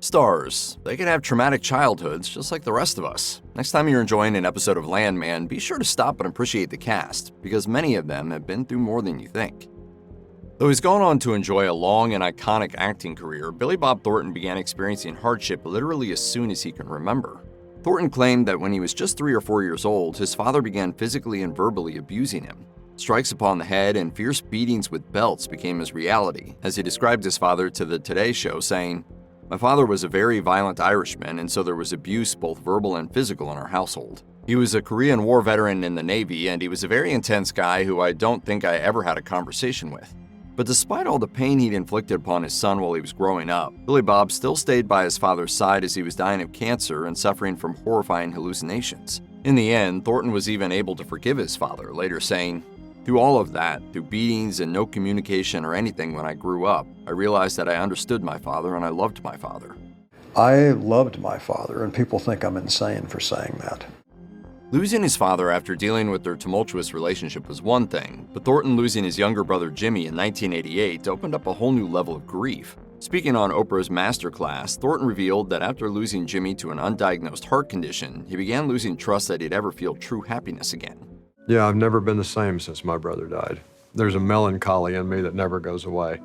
Stars, they can have traumatic childhoods just like the rest of us. Next time you're enjoying an episode of Landman, be sure to stop and appreciate the cast, because many of them have been through more than you think. Though he's gone on to enjoy a long and iconic acting career, Billy Bob Thornton began experiencing hardship literally as soon as he can remember. Thornton claimed that when he was just 3 or 4 years old, his father began physically and verbally abusing him. Strikes upon the head and fierce beatings with belts became his reality, as he described his father to the Today Show, saying, "My father was a very violent Irishman, and so there was abuse, both verbal and physical, in our household. He was a Korean War veteran in the Navy, and he was a very intense guy who I don't think I ever had a conversation with." But despite all the pain he'd inflicted upon his son while he was growing up, Billy Bob still stayed by his father's side as he was dying of cancer and suffering from horrifying hallucinations. In the end, Thornton was even able to forgive his father, later saying, "Through all of that, through beatings and no communication or anything when I grew up, I realized that I understood my father and I loved my father." I loved my father, and people think I'm insane for saying that. Losing his father after dealing with their tumultuous relationship was one thing, but Thornton losing his younger brother Jimmy in 1988 opened up a whole new level of grief. Speaking on Oprah's Masterclass, Thornton revealed that after losing Jimmy to an undiagnosed heart condition, he began losing trust that he'd ever feel true happiness again. Yeah, I've never been the same since my brother died. There's a melancholy in me that never goes away.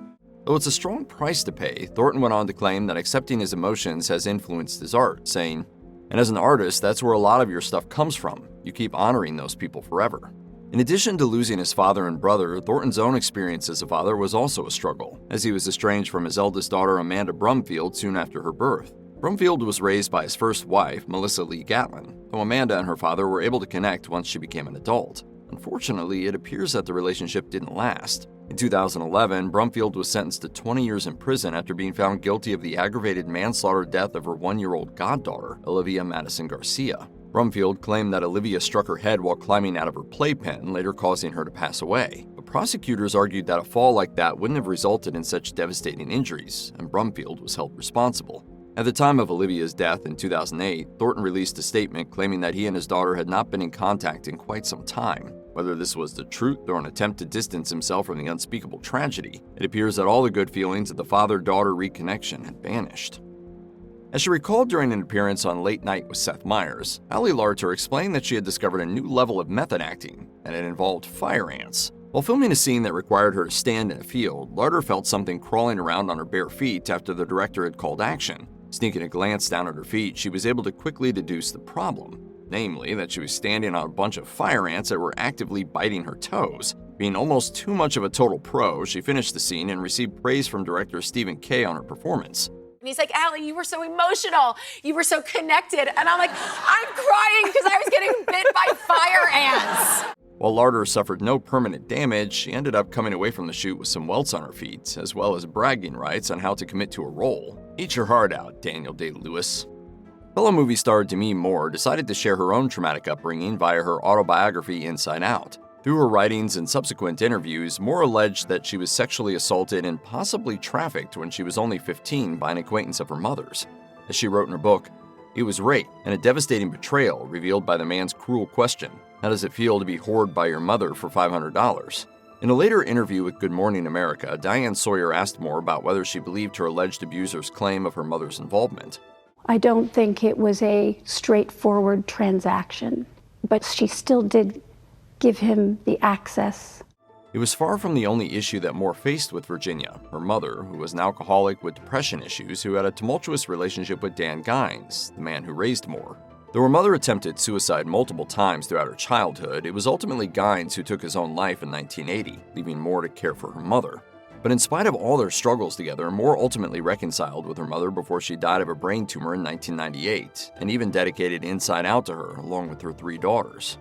Though it's a strong price to pay, Thornton went on to claim that accepting his emotions has influenced his art, saying, "And as an artist, that's where a lot of your stuff comes from. You keep honoring those people forever." In addition to losing his father and brother, Thornton's own experience as a father was also a struggle, as he was estranged from his eldest daughter Amanda Brumfield soon after her birth. Brumfield was raised by his first wife, Melissa Lee Gatlin, though Amanda and her father were able to connect once she became an adult. Unfortunately, it appears that the relationship didn't last. In 2011, Brumfield was sentenced to 20 years in prison after being found guilty of the aggravated manslaughter death of her 1-year-old goddaughter, Olivia Madison Garcia. Brumfield claimed that Olivia struck her head while climbing out of her playpen, later causing her to pass away. But prosecutors argued that a fall like that wouldn't have resulted in such devastating injuries, and Brumfield was held responsible. At the time of Olivia's death in 2008, Thornton released a statement claiming that he and his daughter had not been in contact in quite some time. Whether this was the truth or an attempt to distance himself from the unspeakable tragedy, it appears that all the good feelings of the father-daughter reconnection had vanished. As she recalled during an appearance on Late Night with Seth Meyers, Larter explained that she had discovered a new level of method acting, and it involved fire ants. While filming a scene that required her to stand in a field, Larter felt something crawling around on her bare feet after the director had called action. Sneaking a glance down at her feet, she was able to quickly deduce the problem, namely that she was standing on a bunch of fire ants that were actively biting her toes. Being almost too much of a total pro, she finished the scene and received praise from director Stephen Kay on her performance. And he's like, "Allie, you were so emotional. You were so connected." And I'm like, I'm crying because I was getting bit by fire ants. While Larter suffered no permanent damage, she ended up coming away from the shoot with some welts on her feet, as well as bragging rights on how to commit to a role. Eat your heart out, Daniel Day-Lewis. Fellow movie star Demi Moore decided to share her own traumatic upbringing via her autobiography Inside Out. Through her writings and subsequent interviews, Moore alleged that she was sexually assaulted and possibly trafficked when she was only 15 by an acquaintance of her mother's. As she wrote in her book, "It was rape and a devastating betrayal revealed by the man's cruel question. How does it feel to be whored by your mother for $500? In a later interview with Good Morning America, Diane Sawyer asked Moore about whether she believed her alleged abuser's claim of her mother's involvement. I don't think it was a straightforward transaction, but she still did give him the access. It was far from the only issue that Moore faced with Virginia, her mother, who was an alcoholic with depression issues who had a tumultuous relationship with Dan Gines, the man who raised Moore. Though her mother attempted suicide multiple times throughout her childhood, it was ultimately Gines who took his own life in 1980, leaving Moore to care for her mother. But in spite of all their struggles together, Moore ultimately reconciled with her mother before she died of a brain tumor in 1998, and even dedicated Inside Out to her, along with her 3 daughters.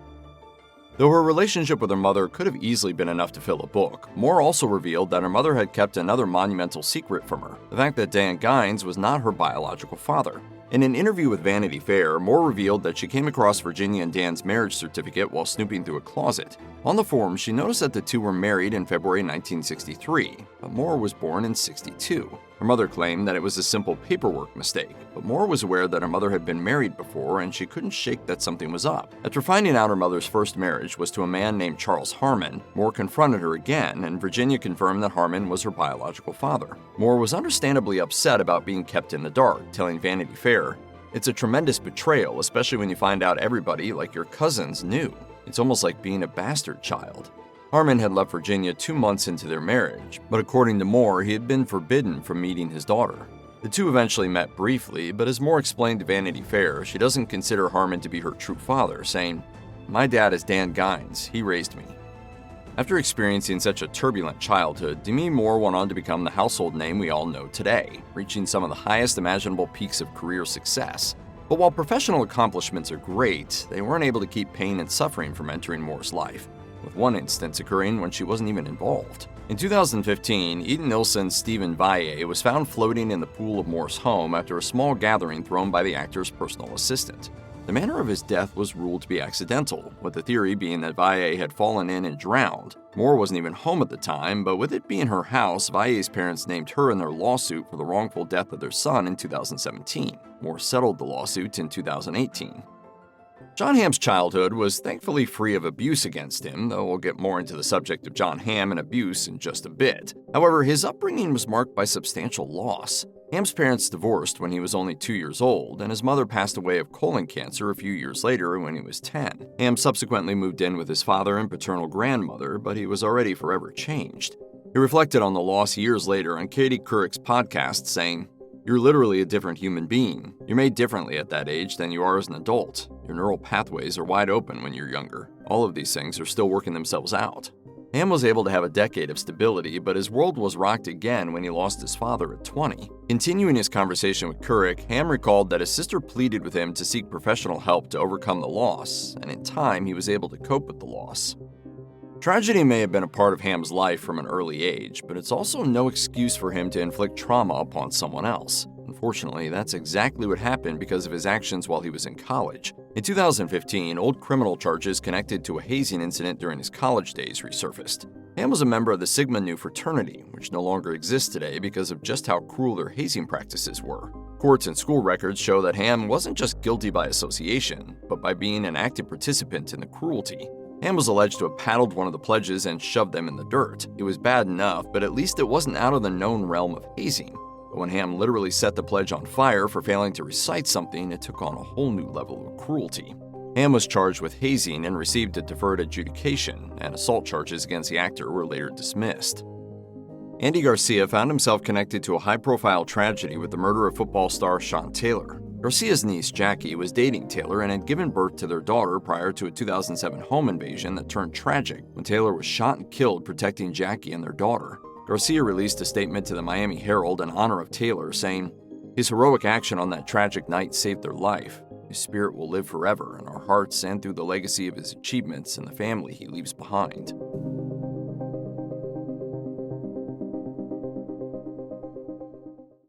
Though her relationship with her mother could have easily been enough to fill a book, Moore also revealed that her mother had kept another monumental secret from her, the fact that Dan Gines was not her biological father. In an interview with Vanity Fair, Moore revealed that she came across Virginia and Dan's marriage certificate while snooping through a closet. On the form, she noticed that the two were married in February 1963, but Moore was born in '62. Her mother claimed that it was a simple paperwork mistake, but Moore was aware that her mother had been married before and she couldn't shake that something was up. After finding out her mother's first marriage was to a man named Charles Harmon, Moore confronted her again, and Virginia confirmed that Harmon was her biological father. Moore was understandably upset about being kept in the dark, telling Vanity Fair, "It's a tremendous betrayal, especially when you find out everybody, like your cousins, knew. It's almost like being a bastard child." Harmon had left Virginia 2 months into their marriage, but according to Moore, he had been forbidden from meeting his daughter. The two eventually met briefly, but as Moore explained to Vanity Fair, she doesn't consider Harmon to be her true father, saying, "My dad is Dan Gines. He raised me." After experiencing such a turbulent childhood, Demi Moore went on to become the household name we all know today, reaching some of the highest imaginable peaks of career success. But while professional accomplishments are great, they weren't able to keep pain and suffering from entering Moore's life, with one instance occurring when she wasn't even involved. In 2015, Eden Nilsson's Stephen Valle was found floating in the pool of Moore's home after a small gathering thrown by the actor's personal assistant. The manner of his death was ruled to be accidental, with the theory being that Valle had fallen in and drowned. Moore wasn't even home at the time, but with it being her house, Valle's parents named her in their lawsuit for the wrongful death of their son in 2017. Moore settled the lawsuit in 2018. Jon Hamm's childhood was thankfully free of abuse against him, though we'll get more into the subject of Jon Hamm and abuse in just a bit. However, his upbringing was marked by substantial loss. Hamm's parents divorced when he was only 2 years old, and his mother passed away of colon cancer a few years later when he was 10. Hamm subsequently moved in with his father and paternal grandmother, but he was already forever changed. He reflected on the loss years later on Katie Couric's podcast, saying, "You're literally a different human being. You're made differently at that age than you are as an adult. Your neural pathways are wide open when you're younger. All of these things are still working themselves out." Hamm was able to have a decade of stability, but his world was rocked again when he lost his father at 20. Continuing his conversation with Couric, Hamm recalled that his sister pleaded with him to seek professional help to overcome the loss, and in time he was able to cope with the loss. Tragedy may have been a part of Hamm's life from an early age, but it's also no excuse for him to inflict trauma upon someone else. Unfortunately, that's exactly what happened because of his actions while he was in college. In 2015, old criminal charges connected to a hazing incident during his college days resurfaced. Hamm was a member of the Sigma Nu fraternity, which no longer exists today because of just how cruel their hazing practices were. Courts and school records show that Hamm wasn't just guilty by association, but by being an active participant in the cruelty. Hamm was alleged to have paddled one of the pledges and shoved them in the dirt. It was bad enough, but at least it wasn't out of the known realm of hazing. But when Hamm literally set the pledge on fire for failing to recite something, it took on a whole new level of cruelty. Hamm was charged with hazing and received a deferred adjudication, and assault charges against the actor were later dismissed. Andy Garcia found himself connected to a high-profile tragedy with the murder of football star Sean Taylor. Garcia's niece, Jackie, was dating Taylor and had given birth to their daughter prior to a 2007 home invasion that turned tragic when Taylor was shot and killed protecting Jackie and their daughter. Garcia released a statement to the Miami Herald in honor of Taylor, saying, "His heroic action on that tragic night saved their life. His spirit will live forever in our hearts and through the legacy of his achievements and the family he leaves behind."